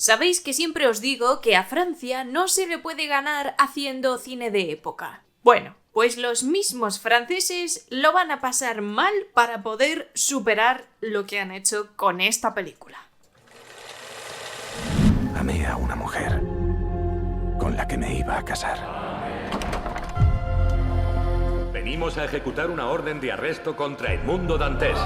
Sabéis que siempre os digo que a Francia no se le puede ganar haciendo cine de época. Bueno, pues los mismos franceses lo van a pasar mal para poder superar lo que han hecho con esta película. Amé a una mujer con la que me iba a casar. Venimos a ejecutar una orden de arresto contra Edmundo Dantes.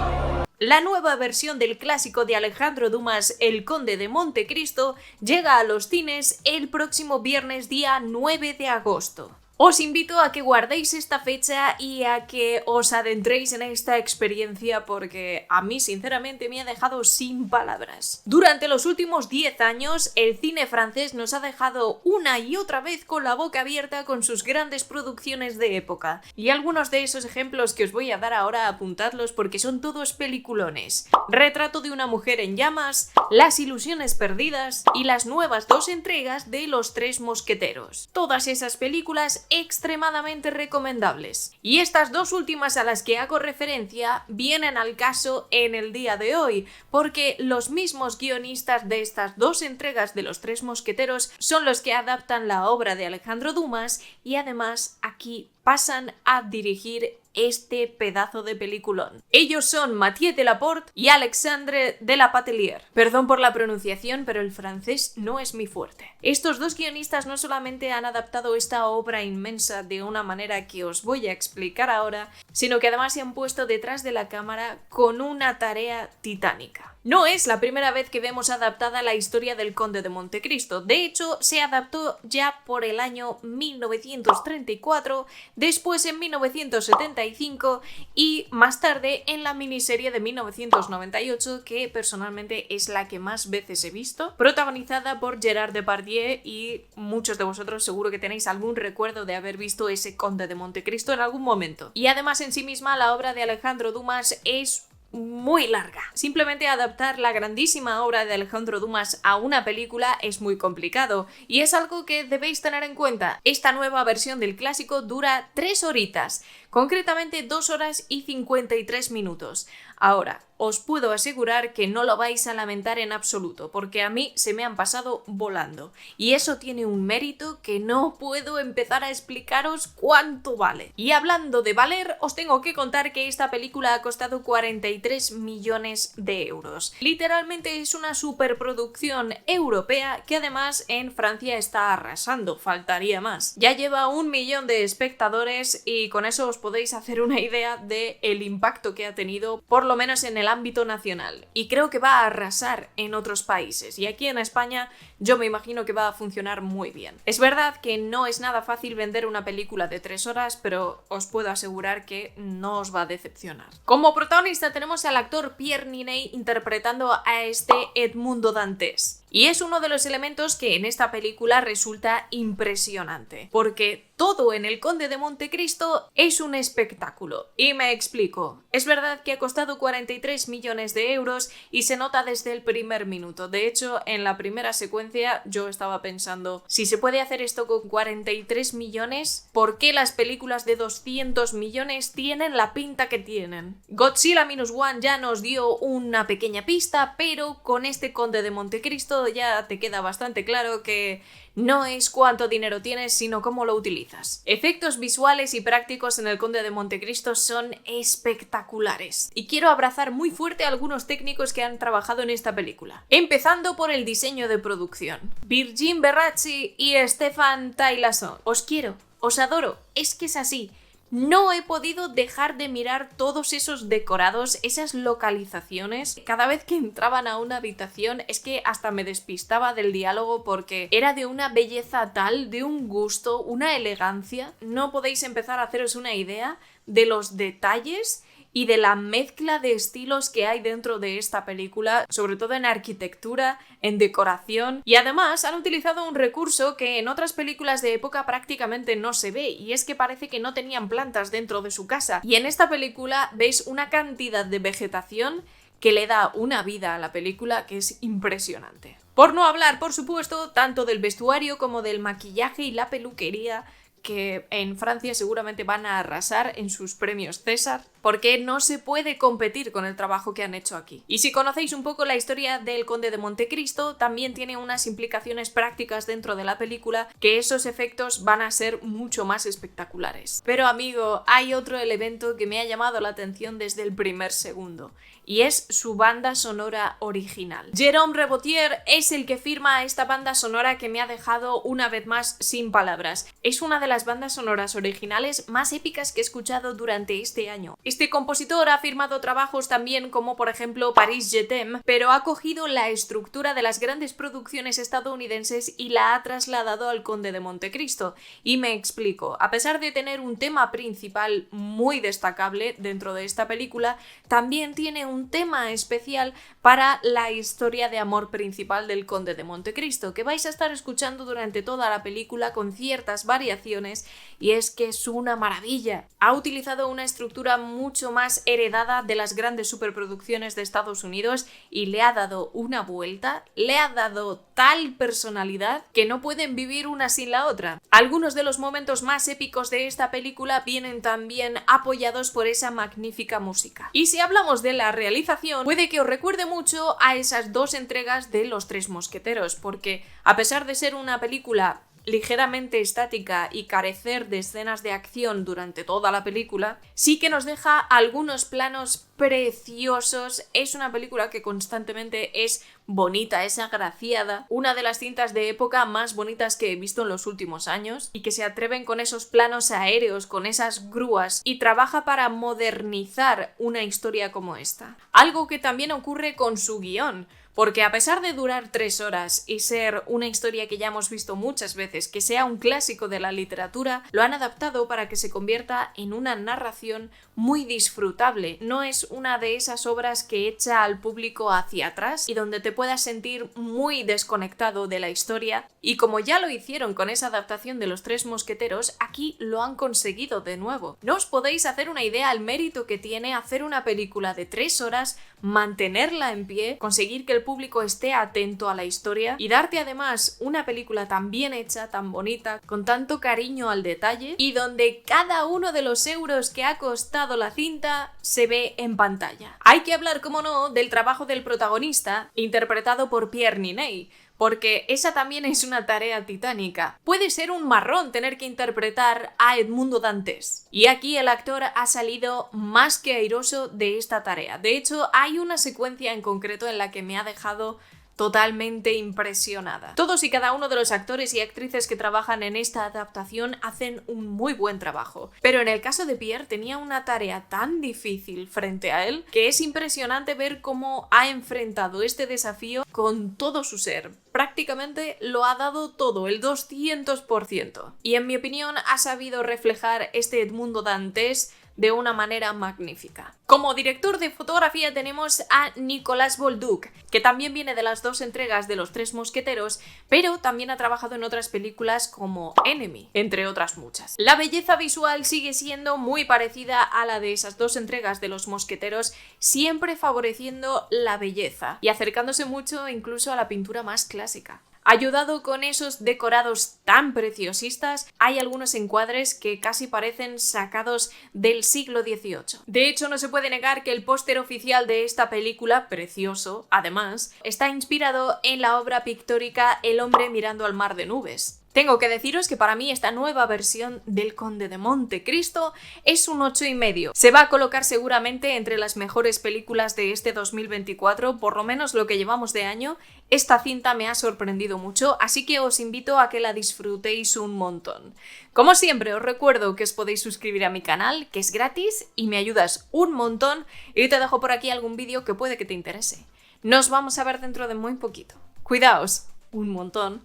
La nueva versión del clásico de Alejandro Dumas, El Conde de Montecristo, llega a los cines el próximo viernes día 9 de agosto. Os invito a que guardéis esta fecha y a que os adentréis en esta experiencia porque a mí sinceramente me ha dejado sin palabras. Durante los últimos 10 años el cine francés nos ha dejado una y otra vez con la boca abierta con sus grandes producciones de época. Y algunos de esos ejemplos que os voy a dar ahora, apuntadlos porque son todos peliculones. Retrato de una mujer en llamas, Las ilusiones perdidas y las nuevas 2 entregas de Los Tres Mosqueteros. Todas esas películas extremadamente recomendables. Y estas 2 últimas a las que hago referencia vienen al caso en el día de hoy, porque los mismos guionistas de estas 2 entregas de Los Tres Mosqueteros son los que adaptan la obra de Alejandro Dumas y además aquí pasan a dirigir este pedazo de peliculón. Ellos son Mathieu Delaporte y Alexandre Delatelier. Perdón por la pronunciación, pero el francés no es mi fuerte. Estos 2 guionistas no solamente han adaptado esta obra inmensa de una manera que os voy a explicar ahora, sino que además se han puesto detrás de la cámara con una tarea titánica. No es la primera vez que vemos adaptada la historia del Conde de Montecristo. De hecho, se adaptó ya por el año 1934, después en 1975 y más tarde en la miniserie de 1998, que personalmente es la que más veces he visto, protagonizada por Gerard Depardieu, y muchos de vosotros seguro que tenéis algún recuerdo de haber visto ese Conde de Montecristo en algún momento. Y además en sí misma la obra de Alejandro Dumas es muy larga. Simplemente adaptar la grandísima obra de Alejandro Dumas a una película es muy complicado y es algo que debéis tener en cuenta. Esta nueva versión del clásico dura 3 horitas, concretamente 2 horas y 53 minutos. Ahora, os puedo asegurar que no lo vais a lamentar en absoluto, porque a mí se me han pasado volando. Y eso tiene un mérito que no puedo empezar a explicaros cuánto vale. Y hablando de valer, os tengo que contar que esta película ha costado 43 millones de euros. Literalmente es una superproducción europea que además en Francia está arrasando, faltaría más. Ya lleva 1 millón de espectadores y con eso os podéis hacer una idea del impacto que ha tenido, por lo menos en el ámbito nacional, y creo que va a arrasar en otros países, y aquí en España yo me imagino que va a funcionar muy bien. Es verdad que no es nada fácil vender una película de 3 horas, pero os puedo asegurar que no os va a decepcionar. Como protagonista tenemos al actor Pierre Niney interpretando a este Edmundo Dantes. Y es uno de los elementos que en esta película resulta impresionante, porque todo en El Conde de Montecristo es un espectáculo. Y me explico. Es verdad que ha costado 43 millones de euros y se nota desde el primer minuto. De hecho, en la primera secuencia yo estaba pensando, si se puede hacer esto con 43 millones, ¿por qué las películas de 200 millones tienen la pinta que tienen? Godzilla Minus One ya nos dio una pequeña pista, pero con este Conde de Montecristo ya te queda bastante claro que no es cuánto dinero tienes, sino cómo lo utilizas. Efectos visuales y prácticos en El Conde de Montecristo son espectaculares. Y quiero abrazar muy fuerte a algunos técnicos que han trabajado en esta película. Empezando por el diseño de producción. Virgin Verracci y Stéphane Tailasson. Os quiero, os adoro, es que es así. No he podido dejar de mirar todos esos decorados, esas localizaciones. Cada vez que entraban a una habitación es que hasta me despistaba del diálogo porque era de una belleza tal, de un gusto, una elegancia. No podéis empezar a haceros una idea de los detalles y de la mezcla de estilos que hay dentro de esta película, sobre todo en arquitectura, en decoración, y además han utilizado un recurso que en otras películas de época prácticamente no se ve, y es que parece que no tenían plantas dentro de su casa, y en esta película veis una cantidad de vegetación que le da una vida a la película que es impresionante. Por no hablar, por supuesto, tanto del vestuario como del maquillaje y la peluquería, que en Francia seguramente van a arrasar en sus premios César. porque no se puede competir con el trabajo que han hecho aquí. Y si conocéis un poco la historia del Conde de Montecristo, también tiene unas implicaciones prácticas dentro de la película que esos efectos van a ser mucho más espectaculares. Pero amigo, hay otro elemento que me ha llamado la atención desde el primer segundo, y es su banda sonora original. Jérôme Rebotier es el que firma esta banda sonora que me ha dejado una vez más sin palabras. Es una de las bandas sonoras originales más épicas que he escuchado durante este año. Este compositor ha firmado trabajos también como por ejemplo Paris Je t'aime, pero ha cogido la estructura de las grandes producciones estadounidenses y la ha trasladado al Conde de Montecristo. Y me explico, a pesar de tener un tema principal muy destacable dentro de esta película, también tiene un tema especial para la historia de amor principal del Conde de Montecristo, que vais a estar escuchando durante toda la película con ciertas variaciones, y es que es una maravilla. Ha utilizado una estructura mucho más heredada de las grandes superproducciones de Estados Unidos y le ha dado una vuelta, le ha dado tal personalidad que no pueden vivir una sin la otra. Algunos de los momentos más épicos de esta película vienen también apoyados por esa magnífica música. Y si hablamos de la realización, puede que os recuerde mucho a esas dos entregas de Los Tres Mosqueteros, porque a pesar de ser una película ligeramente estática y carecer de escenas de acción durante toda la película, sí que nos deja algunos planos preciosos. Es una película que constantemente es bonita, es agraciada, una de las cintas de época más bonitas que he visto en los últimos años, y que se atreven con esos planos aéreos, con esas grúas, y trabaja para modernizar una historia como esta. Algo que también ocurre con su guión, porque a pesar de durar 3 horas y ser una historia que ya hemos visto muchas veces, que sea un clásico de la literatura, lo han adaptado para que se convierta en una narración muy disfrutable. No es una de esas obras que echa al público hacia atrás y donde te puedas sentir muy desconectado de la historia, y como ya lo hicieron con esa adaptación de Los Tres Mosqueteros, aquí lo han conseguido de nuevo. No os podéis hacer una idea el mérito que tiene hacer una película de 3 horas, mantenerla en pie, conseguir que el público esté atento a la historia y darte además una película tan bien hecha, tan bonita, con tanto cariño al detalle, y donde cada uno de los euros que ha costado la cinta se ve en pantalla. Hay que hablar, como no, del trabajo del protagonista, interpretado por Pierre Niney, porque esa también es una tarea titánica. Puede ser un marrón tener que interpretar a Edmundo Dantes, y aquí el actor ha salido más que airoso de esta tarea. De hecho, hay una secuencia en concreto en la que me ha dejado totalmente impresionada. Todos y cada uno de los actores y actrices que trabajan en esta adaptación hacen un muy buen trabajo, pero en el caso de Pierre tenía una tarea tan difícil frente a él que es impresionante ver cómo ha enfrentado este desafío con todo su ser. Prácticamente lo ha dado todo, el 200%. Y en mi opinión ha sabido reflejar este Edmundo Dantes de una manera magnífica. Como director de fotografía tenemos a Nicolas Bolduc, que también viene de las 2 entregas de Los Tres Mosqueteros, pero también ha trabajado en otras películas como Enemy, entre otras muchas. La belleza visual sigue siendo muy parecida a la de esas 2 entregas de Los Mosqueteros, siempre favoreciendo la belleza y acercándose mucho incluso a la pintura más clásica. Ayudado con esos decorados tan preciosistas, hay algunos encuadres que casi parecen sacados del siglo XVIII. De hecho, no se puede negar que el póster oficial de esta película, precioso, además, está inspirado en la obra pictórica El hombre mirando al mar de nubes. Tengo que deciros que para mí esta nueva versión del Conde de Montecristo es un 8,5. Se va a colocar seguramente entre las mejores películas de este 2024, por lo menos lo que llevamos de año. Esta cinta me ha sorprendido mucho, así que os invito a que la disfrutéis un montón. Como siempre, os recuerdo que os podéis suscribir a mi canal, que es gratis y me ayudas un montón, y te dejo por aquí algún vídeo que puede que te interese. Nos vamos a ver dentro de muy poquito. Cuidaos un montón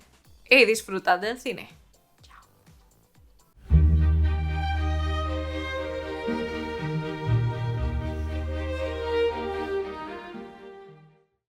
y disfrutad del cine.